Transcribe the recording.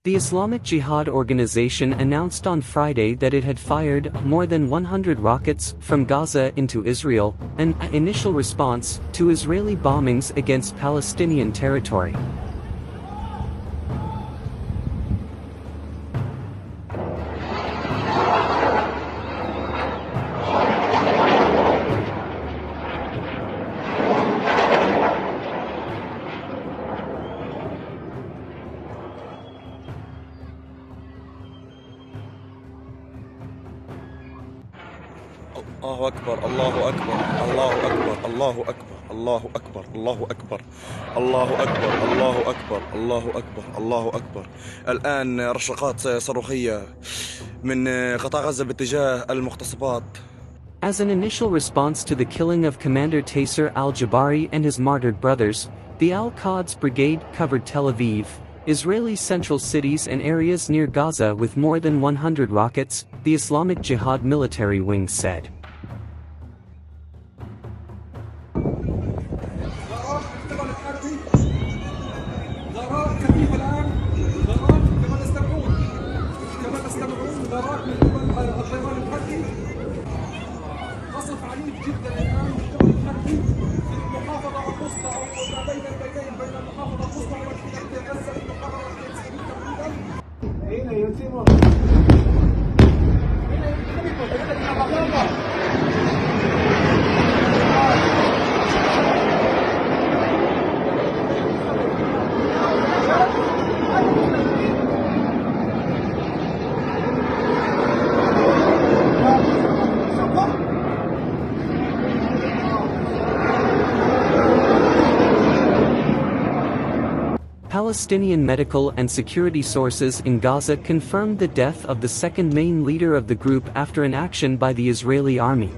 The Islamic Jihad organization announced on Friday that it had fired more than 100 rockets from Gaza into Israel, an initial response to Israeli bombings against Palestinian territory. الله أكبر الله أكبر الله أكبر الله أكبر الله أكبر الله أكبر الله أكبر الله أكبر الله أكبر الله أكبر. الآن رشقات صاروخية من قطاع غزة باتجاه المغتصبات. As an initial response to the killing of Commander Taser al-Jabari and his martyred brothers, the Al-Quds Brigade covered Tel Aviv, Israeli central cities and areas near Gaza with more than 100 rockets, the Islamic Jihad military wing said. قصف عنيف جدا الان من قبل الحربي في المحافظه الوسطى او ما بين البيتين بين المحافظه الوسطى ومدينه غزه في المقرر الفلسطيني تقريبا. اين يتم Palestinian medical and security sources in Gaza confirmed the death of the second main leader of the group after an action by the Israeli army.